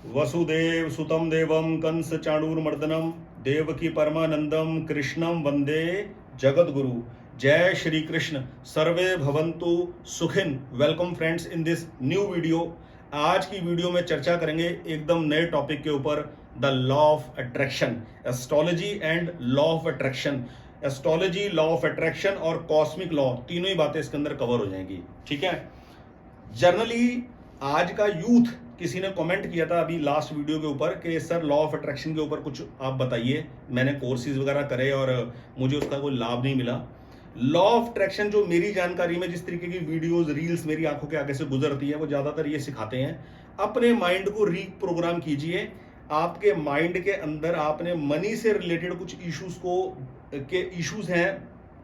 वसुदेव सुतम देवम कंस चाणूरमर्दनम देवकी परमानंदम कृष्णम वंदे जगत गुरु। जय श्री कृष्ण। सर्वे भवन्तु सुखिन। Welcome friends in this new video. आज की वीडियो में चर्चा करेंगे एकदम नए टॉपिक के ऊपर, the law of attraction, astrology and law of attraction. Astrology, law of attraction और कॉस्मिक लॉ, तीनों ही बातें इसके अंदर कवर हो जाएंगी। ठीक है। जनरली आज का यूथ, किसी ने कमेंट किया था अभी लास्ट वीडियो के ऊपर कि सर लॉ ऑफ अट्रैक्शन के ऊपर कुछ आप बताइए। मैंने कोर्सेज वगैरह करे और मुझे उसका कोई लाभ नहीं मिला। लॉ ऑफ अट्रैक्शन जो मेरी जानकारी में जिस तरीके की वीडियोस रील्स मेरी आंखों के आगे से गुजरती है, वो ज्यादातर ये सिखाते हैं अपने माइंड को रीप्रोग्राम कीजिए। आपके माइंड के अंदर आपने मनी से रिलेटेड कुछ इश्यूज हैं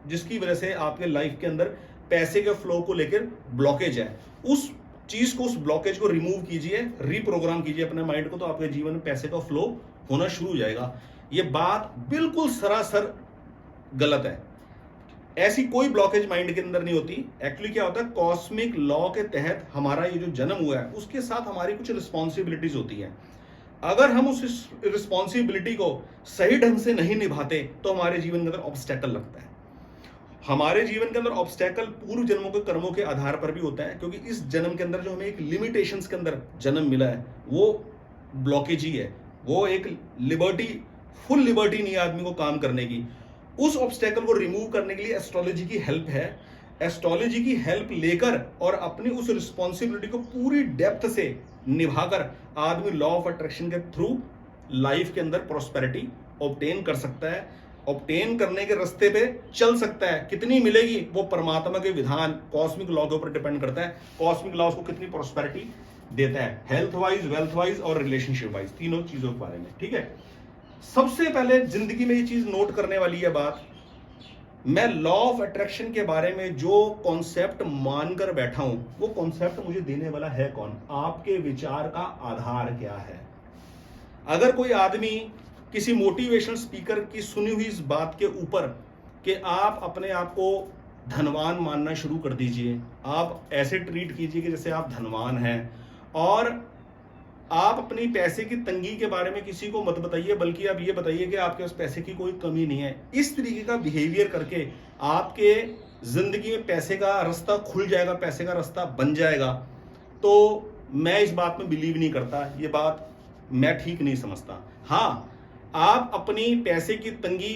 जिसकी वजह से आपके लाइफ के अंदर पैसे के फ्लो को लेकर ब्लॉकेज है। उस चीज को, उस ब्लॉकेज को रिमूव कीजिए, रीप्रोग्राम कीजिए अपने माइंड को, तो आपके जीवन में पैसे का फ्लो होना शुरू हो जाएगा। ये बात बिल्कुल सरासर गलत है। ऐसी कोई ब्लॉकेज माइंड के अंदर नहीं होती। एक्चुअली क्या होता है, कॉस्मिक लॉ के तहत हमारा ये जो जन्म हुआ है उसके साथ हमारी कुछ रिस्पॉन्सिबिलिटीज होती हैं। अगर हम उस रिस्पॉन्सिबिलिटी को सही ढंग से नहीं निभाते तो हमारे जीवन के अंदर ऑब्स्टेकल लगता है। हमारे जीवन के अंदर ऑब्स्टेकल पूर्व जन्मों के कर्मों के आधार पर भी होता है, क्योंकि इस जन्म के अंदर जो हमें एक लिमिटेशंस के अंदर जन्म मिला है वो ब्लॉकेज ही है। वो एक लिबर्टी, फुल लिबर्टी नहीं है आदमी को काम करने की। उस ऑब्स्टेकल को रिमूव करने के लिए एस्ट्रोलॉजी की हेल्प है। एस्ट्रोलॉजी की हेल्प लेकर और अपनी उस रिस्पॉन्सिबिलिटी को पूरी डेप्थ से निभाकर आदमी लॉ ऑफ अट्रैक्शन के थ्रू लाइफ के अंदर प्रॉस्पेरिटी ऑब्टेन कर सकता है। ऑब्टेन करने के रास्ते पे चल सकता है। कितनी मिलेगी वो परमात्मा के विधान, कॉस्मिक लॉ के ऊपर डिपेंड करता है। कॉस्मिक लॉ उसको कितनी प्रॉस्पेरिटी देता है, हेल्थ वाइज, वेल्थ वाइज और रिलेशनशिप वाइज, तीनों चीजों के बारे में। ठीक है। सबसे पहले जिंदगी में ये चीज नोट करने वाली है बात, मैं लॉ ऑफ अट्रैक्शन के बारे में जो कॉन्सेप्ट मानकर बैठा हूं वो कॉन्सेप्ट मुझे देने वाला है कौन? आपके विचार का आधार क्या है? अगर कोई आदमी किसी मोटिवेशनल स्पीकर की सुनी हुई इस बात के ऊपर कि आप अपने आप को धनवान मानना शुरू कर दीजिए, आप ऐसे ट्रीट कीजिए कि जैसे आप धनवान हैं, और आप अपनी पैसे की तंगी के बारे में किसी को मत बताइए, बल्कि आप ये बताइए कि आपके पास पैसे की कोई कमी नहीं है। इस तरीके का बिहेवियर करके आपके जिंदगी में पैसे का रास्ता खुल जाएगा, पैसे का रास्ता बन जाएगा। तो मैं इस बात में बिलीव नहीं करता, ये बात मैं ठीक नहीं समझता। हाँ, आप अपनी पैसे की तंगी,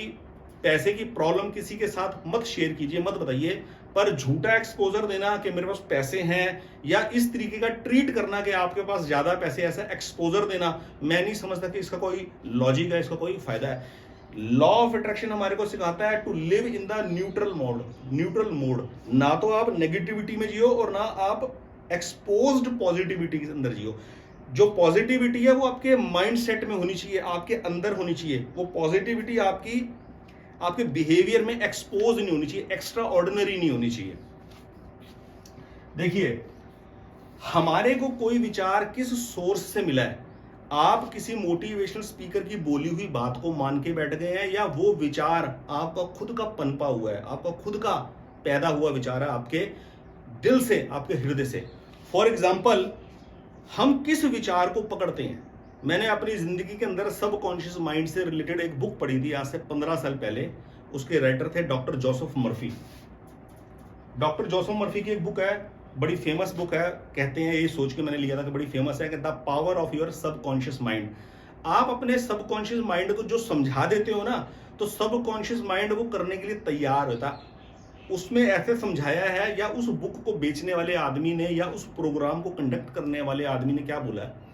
पैसे की प्रॉब्लम किसी के साथ मत शेयर कीजिए, मत बताइए, पर झूठा एक्सपोजर देना कि मेरे पास पैसे हैं या इस तरीके का ट्रीट करना कि आपके पास ज्यादा पैसे, ऐसा एक्सपोजर देना, मैं नहीं समझता कि इसका कोई लॉजिक है, इसका कोई फायदा है। लॉ ऑफ अट्रैक्शन हमारे को सिखाता है to live in the neutral mode. Neutral mode, ना तो आप नेगेटिविटी में जियो और ना आप एक्सपोज्ड पॉजिटिविटी के अंदर जियो। जो पॉजिटिविटी है वो आपके माइंड सेट में होनी चाहिए, आपके अंदर होनी चाहिए। वो पॉजिटिविटी आपके बिहेवियर में एक्सपोज नहीं होनी चाहिए, एक्स्ट्रा ऑर्डिनरी नहीं होनी चाहिए। देखिए, हमारे को कोई विचार किस सोर्स से मिला है? आप किसी मोटिवेशनल स्पीकर की बोली हुई बात को मान के बैठ गए हैं, या वो विचार आपका खुद का पनपा हुआ है, आपका खुद का पैदा हुआ विचार है, आपके दिल से, आपके हृदय से? फॉर एग्जाम्पल, हम किस विचार को पकड़ते हैं? मैंने अपनी जिंदगी के अंदर सबकॉन्शियस माइंड से रिलेटेड एक बुक पढ़ी थी आज से 15 साल पहले। उसके राइटर थे doctor Joseph Murphy. Doctor Joseph Murphy की एक बुक है, बड़ी फेमस बुक है। कहते हैं, ये सोच के मैंने लिया था कि बड़ी फेमस है, कि the power of your subconscious mind. आप अपने सबकॉन्शियस माइंड को जो समझा देते हो ना, तो सबकॉन्शियस माइंड वो करने के लिए तैयार होता है। उसमें ऐसे समझाया है, या उस बुक को बेचने वाले आदमी ने या उस प्रोग्राम को कंडक्ट करने वाले आदमी ने क्या बोला है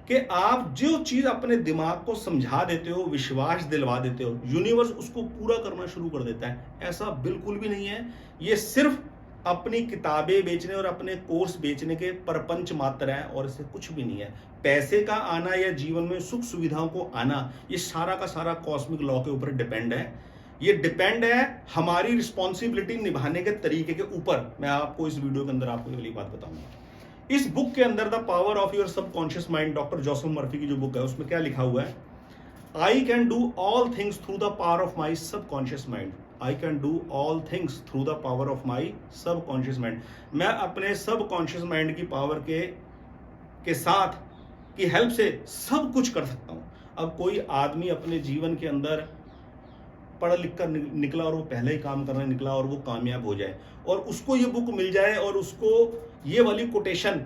कि आप जो चीज अपने दिमाग को समझा देते हो, विश्वास दिलवा देते हो, यूनिवर्स उसको पूरा करना शुरू कर देता है। ऐसा बिल्कुल भी नहीं है। ये सिर्फ अपनी किताबें बेचने और अपने कोर्स बेचने के परपंच मात्र है, और इससे कुछ भी नहीं है। पैसे का आना या जीवन में सुख सुविधाओं को आना, ये सारा का सारा कॉस्मिक लॉ के ऊपर डिपेंड है। ये डिपेंड है हमारी रिस्पॉन्सिबिलिटी निभाने के तरीके के ऊपर। मैं आपको इस वीडियो के अंदर आपको अगली बात बताऊंगा। इस बुक के अंदर the power of your subconscious mind, doctor Joseph Murphy की जो बुक है, उसमें क्या लिखा हुआ है? I can do all things through the power of my subconscious mind. I can do all things through the power of my subconscious mind. मैं अपने सबकॉन्शियस माइंड की पावर के साथ की हेल्प से सब कुछ कर सकता हूं। अब कोई आदमी अपने जीवन के अंदर पढ़ लिख कर निकला और वो पहले ही काम करने निकला और वो कामयाब हो जाए और उसको ये बुक मिल जाए और उसको ये वाली कोटेशन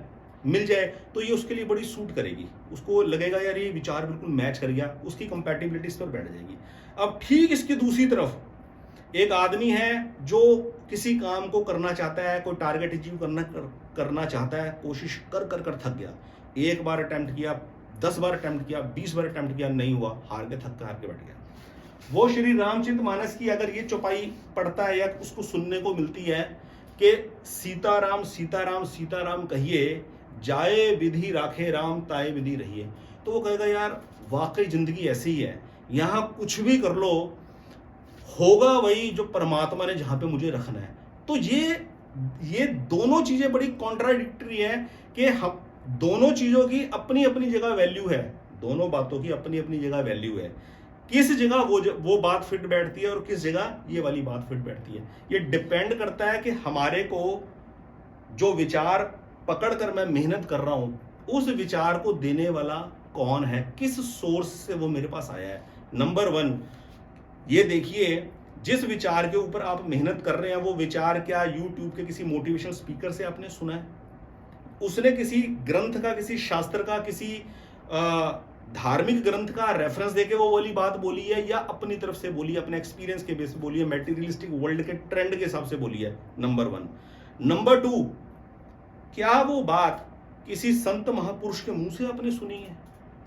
मिल जाए, तो ये उसके लिए बड़ी सूट करेगी। उसको लगेगा यार ये विचार बिल्कुल मैच कर गया, उसकी कंपैटिबिलिटी इस पर बैठ जाएगी। अब ठीक इसकी दूसरी तरफ एक आदमी है जो किसी काम को करना चाहता है, कोई टारगेट अचीव करना चाहता है, कोशिश कर कर कर थक गया। एक बार अटेम्प्ट किया, 10 बार अटेम्प्ट किया, 20 बार अटेम्प्ट किया, नहीं हुआ, हार के बैठ गया। वो श्री रामचरितमानस की अगर ये चौपाई पढ़ता है या उसको सुनने को मिलती है कि सीताराम सीताराम सीताराम कहिए, जाए विधि राखे राम ताए विधि रहिए, तो वो कहेगा यार वाकई जिंदगी ऐसी ही है, यहाँ कुछ भी कर लो होगा वही जो परमात्मा ने जहां पे मुझे रखना है। तो ये दोनों चीजें बड़ी कॉन्ट्राडिक्टरी है कि हम दोनों चीजों की अपनी अपनी जगह वैल्यू है, दोनों बातों की अपनी अपनी जगह वैल्यू है। किस जगह वो बात फिट बैठती है और किस जगह ये वाली बात फिट बैठती है, ये डिपेंड करता है कि हमारे को जो विचार पकड़कर मैं मेहनत कर रहा हूं उस विचार को देने वाला कौन है, किस सोर्स से वो मेरे पास आया है। नंबर 1 ये देखिए, जिस विचार के ऊपर आप मेहनत कर रहे हैं वो विचार क्या यूट्यूब के किसी मोटिवेशनल स्पीकर से आपने सुना है, उसने किसी ग्रंथ का, किसी शास्त्र का, किसी धार्मिक ग्रंथ का रेफरेंस देके वो वाली बात बोली है, या अपनी तरफ से बोली है, अपने एक्सपीरियंस के बेस पे बोली है, मटेरियलिस्टिक वर्ल्ड के ट्रेंड के हिसाब से बोली है। नंबर 1। नंबर 2, क्या वो बात किसी संत महापुरुष के मुंह से आपने सुनी है?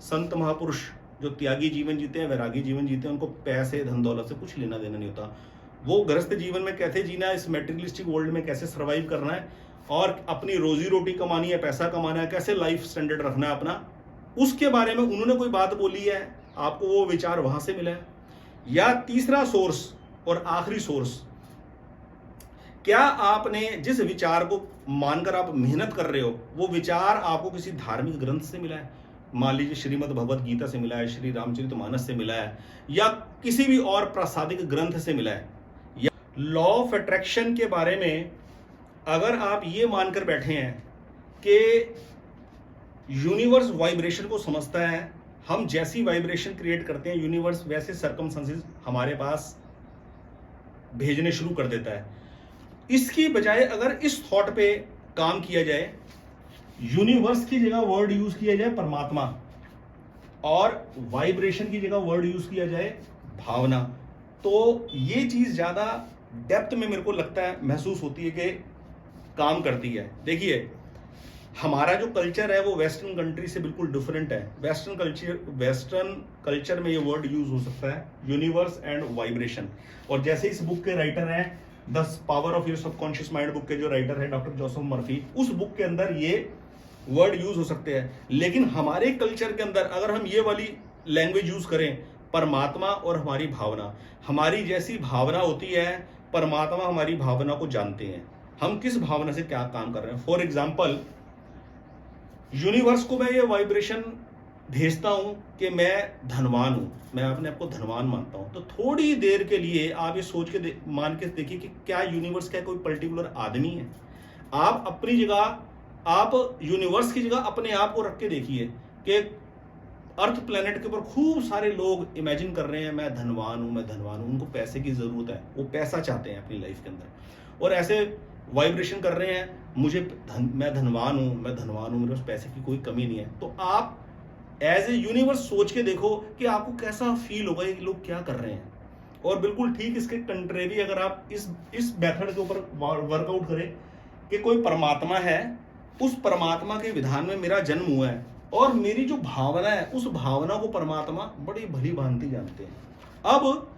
संत महापुरुष जो त्यागी जीवन जीते हैं, वैरागी जीवन जीते हैं, उनको पैसे धन दौलत से कुछ लेना देना नहीं होता। वो गृहस्थ जीवन में कैसे जीना है, इस मटेरियलिस्टिक वर्ल्ड में कैसे सर्वाइव करना है और अपनी रोजी रोटी कमानी है, पैसा कमाना है, कैसे लाइफ स्टैंडर्ड रखना है अपना, उसके बारे में उन्होंने कोई बात बोली है, आपको वो विचार वहां से मिला है? या तीसरा सोर्स और आखिरी सोर्स, क्या आपने जिस विचार को मानकर आप मेहनत कर रहे हो वो विचार आपको किसी धार्मिक ग्रंथ से मिला है? मान लीजिए श्रीमद् भगवत गीता से मिला है, श्री रामचरितमानस से मिला है, या किसी भी और प्रासादिक ग्रंथ से मिला है। या लॉ ऑफ अट्रैक्शन के बारे में अगर आप ये मानकर बैठे हैं कि यूनिवर्स वाइब्रेशन को समझता है, हम जैसी वाइब्रेशन क्रिएट करते हैं यूनिवर्स वैसे सर्कमस्टेंसेस हमारे पास भेजने शुरू कर देता है, इसकी बजाय अगर इस थॉट पे काम किया जाए, यूनिवर्स की जगह वर्ड यूज किया जाए परमात्मा और वाइब्रेशन की जगह वर्ड यूज किया जाए भावना, तो ये चीज ज्यादा डेप्थ में मेरे को लगता है महसूस होती है कि काम करती है। देखिए हमारा जो कल्चर है वो वेस्टर्न कंट्री से बिल्कुल डिफरेंट है। वेस्टर्न कल्चर में ये वर्ड यूज हो सकता है यूनिवर्स एंड वाइब्रेशन, और जैसे इस बुक के राइटर हैं the power of your subconscious mind book के जो राइटर है डॉक्टर जोसेफ मर्फी, उस बुक के अंदर ये वर्ड यूज हो सकते हैं। लेकिन हमारे कल्चर के अंदर अगर हम ये वाली लैंग्वेज यूज करें, परमात्मा और हमारी भावना, हमारी जैसी भावना होती है, परमात्मा हमारी भावना को जानते हैं, हम किस भावना से क्या काम कर रहे हैं। फॉर एग्जाम्पल यूनिवर्स को मैं ये वाइब्रेशन भेजता हूं कि मैं धनवान हूं, मैं अपने आप को धनवान मानता हूं, तो थोड़ी देर के लिए आप ये सोच के मान के देखिए कि क्या यूनिवर्स का कोई पर्टिकुलर आदमी है। आप अपनी जगह, आप यूनिवर्स की जगह अपने आप को रख के देखिए कि अर्थ प्लेनेट के ऊपर खूब सारे लोग इमेजिन कर रहे हैं मैं धनवान हूं, मैं धनवान हूं, उनको पैसे की जरूरत है, वो पैसा चाहते हैं अपनी लाइफ के अंदर, और ऐसे वाइब्रेशन कर रहे हैं मैं धनवान हूं, मैं धनवान हूं, मेरे पास पैसे की कोई कमी नहीं है। तो आप एज ए यूनिवर्स सोच के देखो कि आपको कैसा फील होगा ये लोग क्या कर रहे हैं। और बिल्कुल ठीक इसके कंट्रेरी अगर आप इस मेथड के ऊपर वर्कआउट करें कि कोई परमात्मा है, उस परमात्मा के विधान में मेरा जन्म हुआ है और मेरी जो भावना है उस भावना को परमात्मा बड़ी भली भांति जानते हैं। अब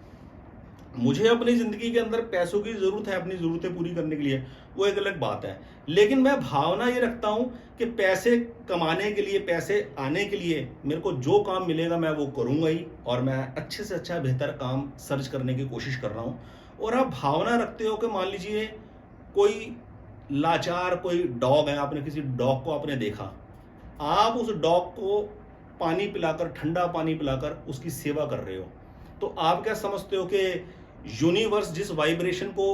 मुझे अपनी जिंदगी के अंदर पैसों की जरूरत है अपनी जरूरतें पूरी करने के लिए, वो एक अलग बात है, लेकिन मैं भावना ये रखता हूं कि पैसे कमाने के लिए, पैसे आने के लिए मेरे को जो काम मिलेगा मैं वो करूंगा ही, और मैं अच्छे से अच्छा बेहतर काम सर्च करने की कोशिश कर रहा हूं। और आप भावना रखते हो कि मान लीजिए कोई लाचार कोई डॉग है, आपने किसी डॉग को आपने देखा, आप उस डॉग को पानी पिलाकर, ठंडा पानी पिलाकर उसकी सेवा कर रहे हो, तो आप क्या समझते हो कि यूनिवर्स जिस वाइब्रेशन को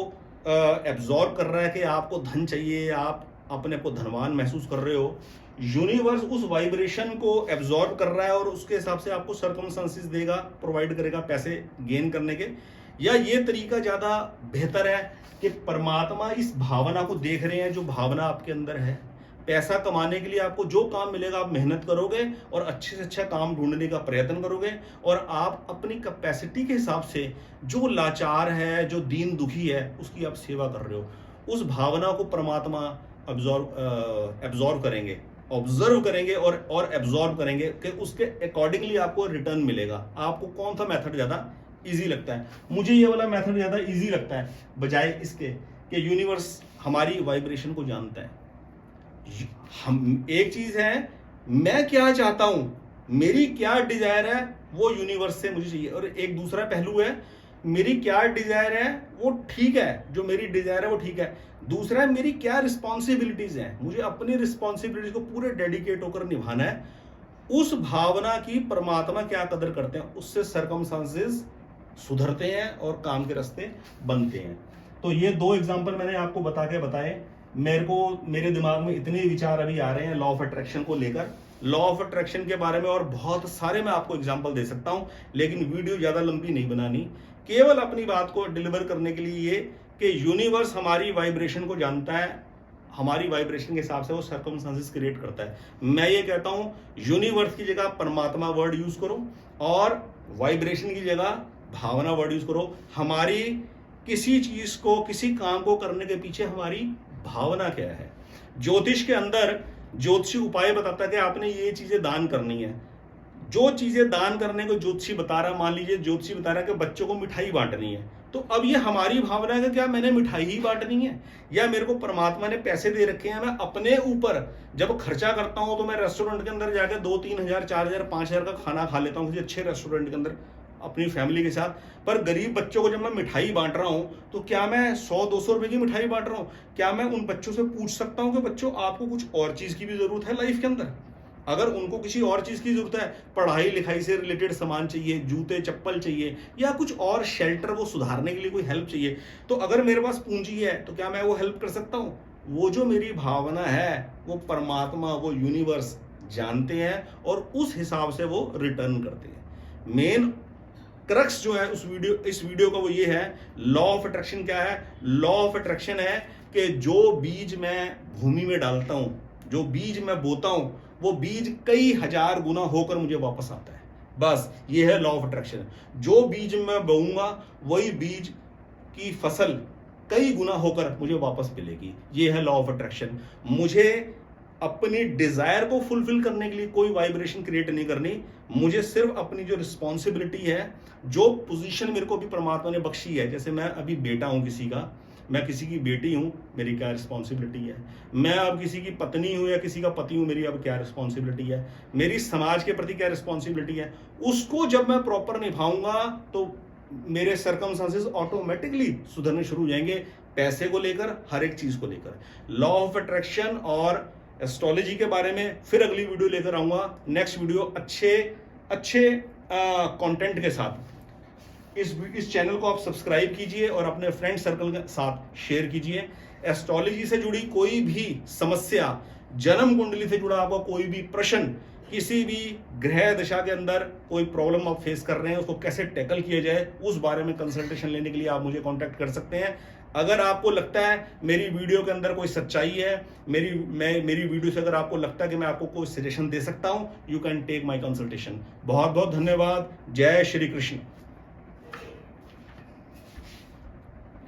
एब्जॉर्ब कर रहा है कि आपको धन चाहिए, आप अपने को धनवान महसूस कर रहे हो, यूनिवर्स उस वाइब्रेशन को एब्जॉर्ब कर रहा है और उसके हिसाब से आपको सर्कमस्टेंसेस देगा, प्रोवाइड करेगा पैसे गेन करने के। या ये तरीका ज़्यादा बेहतर है कि परमात्मा इस भावना को देख रहे हैं, जो भावना आपके अंदर है, पैसा कमाने के लिए आपको जो काम मिलेगा आप मेहनत करोगे और अच्छे से अच्छा काम ढूंढने का प्रयत्न करोगे, और आप अपनी कैपेसिटी के हिसाब से जो लाचार है, जो दीन दुखी है, उसकी आप सेवा कर रहे हो। उस भावना को परमात्मा एब्जॉर्ब करेंगे, ऑब्जर्व करेंगे और एब्जॉर्ब करेंगे कि उसके अकॉर्डिंगली आपको रिटर्न मिलेगा। आपको कौन सा मेथड ज़्यादा ईजी लगता है? मुझे ये वाला मेथड ज़्यादा ईजी लगता है, बजाय इसके कि यूनिवर्स हमारी वाइब्रेशन को जानता है। हम एक चीज है, मैं क्या चाहता हूं, मेरी क्या डिजायर है, वो यूनिवर्स से मुझे चाहिए। और एक दूसरा पहलू है, मेरी क्या डिजायर है वो ठीक है, जो मेरी डिजायर है वो ठीक है। दूसरा है, मेरी क्या रिस्पॉन्सिबिलिटीज हैं, मुझे अपनी रिस्पॉन्सिबिलिटीज को पूरे डेडिकेट होकर निभाना है। उस भावना की परमात्मा क्या कदर करते हैं, उससे सर्कमस्टेंसेस सुधरते हैं और काम के रास्ते बनते हैं। तो ये दो एग्जांपल मैंने आपको बताए। मेरे दिमाग में इतने विचार अभी आ रहे हैं लॉ ऑफ अट्रैक्शन को लेकर। लॉ ऑफ अट्रैक्शन के बारे में और बहुत सारे मैं आपको एग्जांपल दे सकता हूं, लेकिन वीडियो ज्यादा लंबी नहीं बनानी, केवल अपनी बात को डिलीवर करने के लिए ये कि यूनिवर्स हमारी वाइब्रेशन को जानता है, हमारी वाइब्रेशन के हिसाब से वो सर्कमस्टेंसेस क्रिएट करता है। मैं ये कहता हूं, यूनिवर्स की जगह परमात्मा वर्ड यूज करो और वाइब्रेशन की जगह भावना वर्ड यूज करो। हमारी किसी चीज को, किसी काम को करने के पीछे हमारी भावना क्या है। ज्योतिष के अंदर ज्योतिषी उपाय बताता है कि आपने ये चीजें दान करनी है। जो चीजें दान करने को ज्योतिषी बता रहा, मान लीजिए ज्योतिषी बता रहा है कि बच्चों को मिठाई बांटनी है, तो अब ये हमारी भावना है कि क्या मैंने मिठाई ही बांटनी है, या मेरे को परमात्मा ने पैसे दे रखे हैं, मैं अपने ऊपर जब खर्चा करता हूं तो मैं रेस्टोरेंट के अंदर जाकर 2-3 हजार 4 हजार 5 हजार का खाना खा लेता हूं किसी अच्छे रेस्टोरेंट के अंदर अपनी फैमिली के साथ। पर गरीब बच्चों को जब मैं मिठाई बांट रहा हूं तो क्या मैं 100-200 रुपए की मिठाई बांट रहा हूं? क्या मैं उन बच्चों से पूछ सकता हूं कि बच्चों आपको कुछ और चीज की भी जरूरत है लाइफ के अंदर? अगर उनको किसी और चीज की जरूरत है, पढ़ाई लिखाई से रिलेटेड सामान चाहिए, जूते चप्पल चाहिए, या कुछ और शेल्टर वो सुधारने के लिए कोई हेल्प चाहिए, तो अगर मेरे पास पूंजी है तो क्या मैं वो हेल्प कर सकता हूं? वो जो मेरी भावना है वो परमात्मा, वो यूनिवर्स जानते हैं और उस हिसाब से वो रिटर्न करते हैं। मेन क्रक्स जो है इस वीडियो का वो ये है, लॉ ऑफ अट्रैक्शन क्या है? लॉ ऑफ अट्रैक्शन है कि जो बीज मैं भूमि में डालता हूं, जो बीज मैं बोता हूं, वो बीज कई हजार गुना होकर मुझे वापस आता है। बस ये है लॉ ऑफ अट्रैक्शन। जो बीज मैं बोऊंगा वही बीज की फसल कई गुना होकर मुझे वापस मिलेगी। ये है लॉ ऑफ अट्रैक्शन। मुझे अपनी डिजायर को फुलफिल करने के लिए कोई वाइब्रेशन क्रिएट नहीं करनी, मुझे सिर्फ अपनी जो रिस्पॉन्सिबिलिटी है, जो पोजीशन मेरे को भी परमात्मा ने बख्शी है, जैसे मैं अभी बेटा हूं किसी का, मैं किसी की बेटी हूं, मेरी क्या रिस्पॉन्सिबिलिटी है, मैं अब किसी की पत्नी हूं या किसी का पति हूं, मेरी अब क्या रिस्पॉन्सिबिलिटी है, मेरी समाज के प्रति क्या रिस्पॉन्सिबिलिटी है, उसको जब मैं प्रॉपर निभाऊंगा तो मेरे सर्कमस्टेंसेस ऑटोमेटिकली सुधरने शुरू हो जाएंगे, पैसे को लेकर, हर एक चीज को लेकर। लॉ ऑफ अट्रैक्शन और एस्ट्रोलॉजी के बारे में फिर अगली वीडियो लेकर आऊंगा, नेक्स्ट वीडियो अच्छे कंटेंट के साथ। इस चैनल को आप सब्सक्राइब कीजिए और अपने फ्रेंड सर्कल के साथ शेयर कीजिए। एस्ट्रोलॉजी से जुड़ी कोई भी समस्या, जन्म कुंडली से जुड़ा आपका कोई भी प्रश्न, किसी भी ग्रह दशा के अंदर कोई प्रॉब्लम आप फेस कर रहे हैं, उसको कैसे टैकल किया जाए, उस बारे में कंसल्टेशन लेने के लिए आप मुझे कांटेक्ट कर सकते हैं। अगर आपको लगता है मेरी वीडियो के अंदर कोई सच्चाई है, मेरी वीडियो से अगर आपको लगता है कि मैं आपको कोई सजेशन दे सकता हूं, you can take my consultation. बहुत बहुत धन्यवाद। जय श्री कृष्ण।